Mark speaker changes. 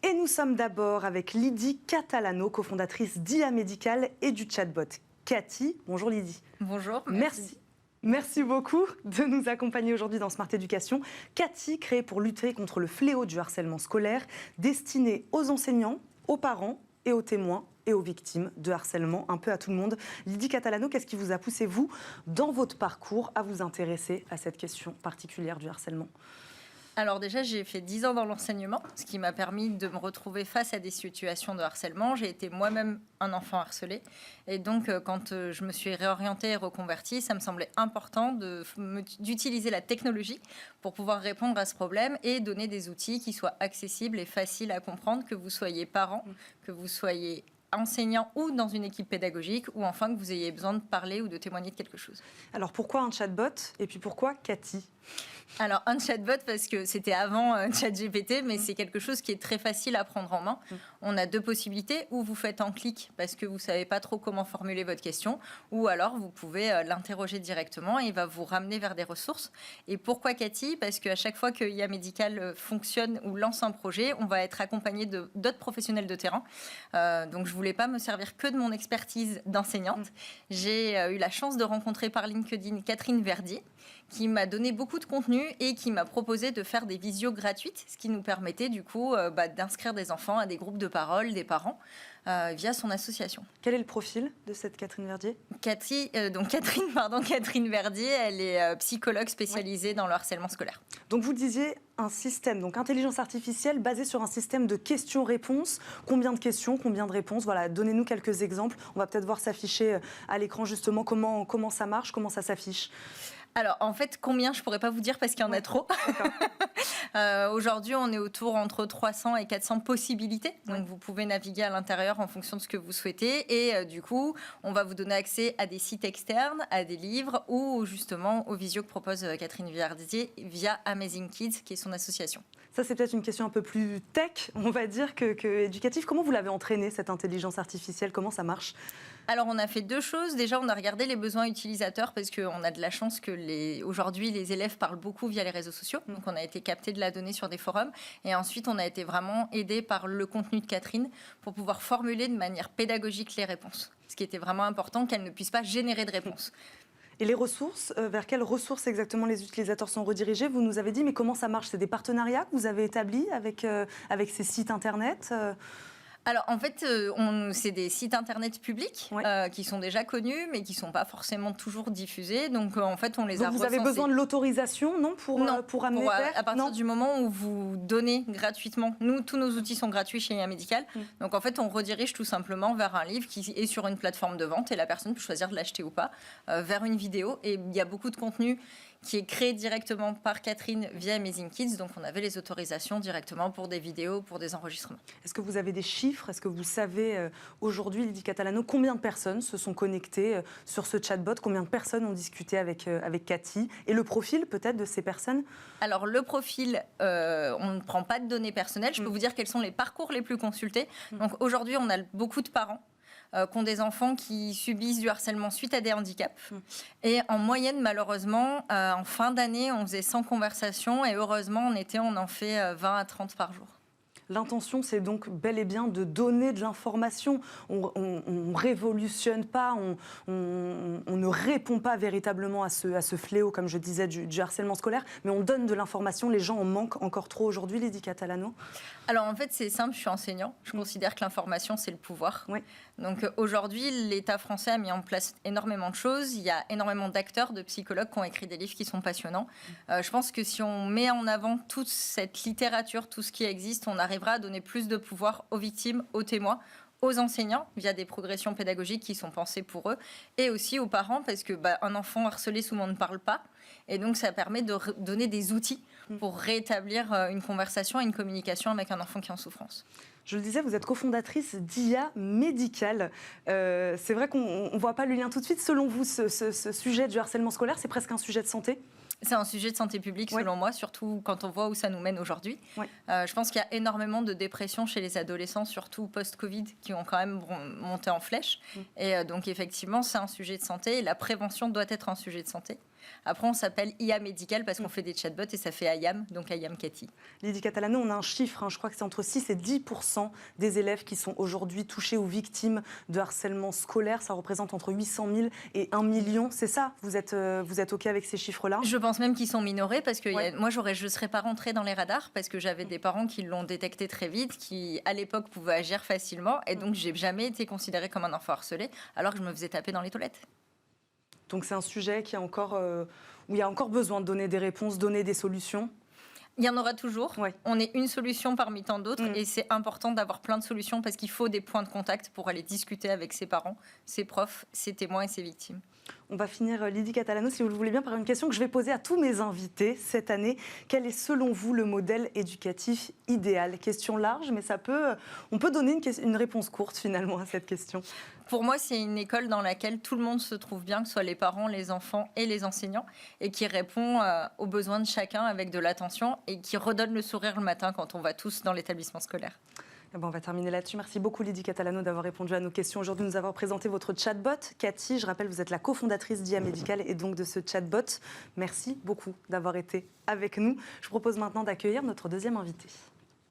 Speaker 1: Et nous sommes d'abord avec Lydie Catalano, cofondatrice d'IA Médical et du chatbot Cathy. Bonjour Lydie.
Speaker 2: Bonjour,
Speaker 1: Merci beaucoup de nous accompagner aujourd'hui dans Smart Éducation. Cathy, créée pour lutter contre le fléau du harcèlement scolaire, destinée aux enseignants, aux parents et aux témoins et aux victimes de harcèlement, un peu à tout le monde. Lydie Catalano, qu'est-ce qui vous a poussé, vous, dans votre parcours, à vous intéresser à cette question particulière du harcèlement ?
Speaker 2: Alors déjà, j'ai fait 10 ans dans l'enseignement, ce qui m'a permis de me retrouver face à des situations de harcèlement. J'ai été moi-même un enfant harcelé. Et donc, quand je me suis réorientée et reconvertie, ça me semblait important d'utiliser la technologie pour pouvoir répondre à ce problème et donner des outils qui soient accessibles et faciles à comprendre, que vous soyez parent, que vous soyez enseignant ou dans une équipe pédagogique, ou enfin que vous ayez besoin de parler ou de témoigner de quelque chose.
Speaker 1: Alors pourquoi un chatbot et puis pourquoi Cathy ?
Speaker 2: Alors, un chatbot, parce que c'était avant ChatGPT, mais c'est quelque chose qui est très facile à prendre en main. On a deux possibilités, ou vous faites en clic parce que vous ne savez pas trop comment formuler votre question, ou alors vous pouvez l'interroger directement et il va vous ramener vers des ressources. Et pourquoi Cathy ? Parce qu'à chaque fois que IA Médical fonctionne ou lance un projet, on va être accompagné d'autres professionnels de terrain. Donc, je ne voulais pas me servir que de mon expertise d'enseignante. J'ai eu la chance de rencontrer par LinkedIn Catherine Verdier, qui m'a donné beaucoup de contenu et qui m'a proposé de faire des visios gratuites, ce qui nous permettait du coup d'inscrire des enfants à des groupes de parole, des parents, via son association.
Speaker 1: Quel est le profil de cette Catherine Verdier ?
Speaker 2: Catherine Verdier, elle est psychologue spécialisée dans le harcèlement scolaire.
Speaker 1: Donc vous disiez un système, donc intelligence artificielle basée sur un système de questions-réponses. Combien de questions, combien de réponses ? Voilà, donnez-nous quelques exemples. On va peut-être voir s'afficher à l'écran justement comment ça marche, comment ça s'affiche.
Speaker 2: Alors, en fait, combien, je ne pourrais pas vous dire parce qu'il y en a trop. Aujourd'hui, on est autour entre 300 et 400 possibilités. Donc, vous pouvez naviguer à l'intérieur en fonction de ce que vous souhaitez. Et du coup, on va vous donner accès à des sites externes, à des livres ou justement aux visios que propose Catherine Verdier via Amazing Kids, qui est son association.
Speaker 1: Ça, c'est peut-être une question un peu plus tech, on va dire, que éducative. Comment vous l'avez entraînée, cette intelligence artificielle ? Comment ça marche ?
Speaker 2: Alors, on a fait deux choses. Déjà, on a regardé les besoins utilisateurs parce qu'on a de la chance que aujourd'hui, les élèves parlent beaucoup via les réseaux sociaux. Donc, on a été capté de la donnée sur des forums. Et ensuite, on a été vraiment aidé par le contenu de Catherine pour pouvoir formuler de manière pédagogique les réponses. Ce qui était vraiment important, qu'elle ne puisse pas générer de réponses.
Speaker 1: Et les ressources, vers quelles ressources exactement les utilisateurs sont redirigés ? Vous nous avez dit, mais comment ça marche ? C'est des partenariats que vous avez établis avec ces sites internet ?
Speaker 2: Alors, en fait, c'est des sites internet publics qui sont déjà connus, mais qui ne sont pas forcément toujours diffusés. Donc, en fait, on les a recensés.
Speaker 1: Vous avez besoin de l'autorisation, non, pour amener
Speaker 2: à partir du moment où vous donnez gratuitement. Nous, tous nos outils sont gratuits chez IA Médical. Donc, en fait, on redirige tout simplement vers un livre qui est sur une plateforme de vente et la personne peut choisir de l'acheter ou pas, vers une vidéo. Et il y a beaucoup de contenu qui est créé directement par Catherine via Amazing Kids. Donc, on avait les autorisations directement pour des vidéos, pour des enregistrements.
Speaker 1: Est-ce que vous avez des chiffres ? Est-ce que vous savez aujourd'hui, Lydie Catalano, combien de personnes se sont connectées sur ce chatbot ? Combien de personnes ont discuté avec Cathy ? Et le profil peut-être de ces personnes ?
Speaker 2: Alors, le profil, on ne prend pas de données personnelles. Je peux vous dire quels sont les parcours les plus consultés. Donc, aujourd'hui, on a beaucoup de parents qui ont des enfants qui subissent du harcèlement suite à des handicaps. Et en moyenne, malheureusement, en fin d'année, on faisait 100 conversations et heureusement, en été, on en fait 20 à 30 par jour.
Speaker 1: L'intention, c'est donc bel et bien de donner de l'information. On ne révolutionne pas, on ne répond pas véritablement à ce fléau, comme je disais, du harcèlement scolaire, mais on donne de l'information. Les gens en manquent encore trop aujourd'hui, Lydie Catalano.
Speaker 2: Alors en fait, c'est simple, je suis enseignant. Je considère que l'information, c'est le pouvoir.
Speaker 1: Oui.
Speaker 2: Donc aujourd'hui, l'État français a mis en place énormément de choses. Il y a énormément d'acteurs, de psychologues qui ont écrit des livres qui sont passionnants. Je pense que si on met en avant toute cette littérature, tout ce qui existe, on arrivera à donner plus de pouvoir aux victimes, aux témoins, aux enseignants via des progressions pédagogiques qui sont pensées pour eux et aussi aux parents parce que un enfant harcelé souvent ne parle pas et donc ça permet de donner des outils pour rétablir une conversation et une communication avec un enfant qui est en souffrance.
Speaker 1: Je le disais, vous êtes cofondatrice d'IA Médical. C'est vrai qu'on ne voit pas le lien tout de suite. Selon vous, ce sujet du harcèlement scolaire, c'est presque un sujet de santé ?
Speaker 2: C'est un sujet de santé publique, selon moi, surtout quand on voit où ça nous mène aujourd'hui. Je pense qu'il y a énormément de dépression chez les adolescents, surtout post-Covid, qui ont quand même monté en flèche. Et donc, effectivement, c'est un sujet de santé et la prévention doit être un sujet de santé. Après, on s'appelle IA Médical parce qu'on fait des chatbots et ça fait IAM, donc IAM Cathy.
Speaker 1: Lydie Catalano, on a un chiffre, je crois que c'est entre 6 et 10% des élèves qui sont aujourd'hui touchés ou victimes de harcèlement scolaire. Ça représente entre 800 000 et 1 million. C'est ça? Vous êtes OK avec ces chiffres-là?
Speaker 2: Je pense même qu'ils sont minorés parce que moi, je ne serais pas rentrée dans les radars parce que j'avais des parents qui l'ont détecté très vite, qui à l'époque pouvaient agir facilement et donc j'ai jamais été considérée comme un enfant harcelé alors que je me faisais taper dans les toilettes.
Speaker 1: Donc c'est un sujet qui est encore, où il y a encore besoin de donner des réponses, donner des solutions.
Speaker 2: Il y en aura toujours.
Speaker 1: Ouais.
Speaker 2: On est une solution parmi tant d'autres et c'est important d'avoir plein de solutions parce qu'il faut des points de contact pour aller discuter avec ses parents, ses profs, ses témoins et ses victimes.
Speaker 1: On va finir, Lydie Catalano, si vous le voulez bien, par une question que je vais poser à tous mes invités cette année. Quel est selon vous le modèle éducatif idéal? Question large, mais on peut donner une réponse courte finalement à cette question.
Speaker 2: Pour moi, c'est une école dans laquelle tout le monde se trouve bien, que ce soit les parents, les enfants et les enseignants, et qui répond aux besoins de chacun avec de l'attention et qui redonne le sourire le matin quand on va tous dans l'établissement scolaire.
Speaker 1: On va terminer là-dessus. Merci beaucoup Lydie Catalano d'avoir répondu à nos questions aujourd'hui, nous avoir présenté votre chatbot. Cathy, je rappelle, vous êtes la cofondatrice d'IA Médical et donc de ce chatbot. Merci beaucoup d'avoir été avec nous. Je vous propose maintenant d'accueillir notre deuxième invité.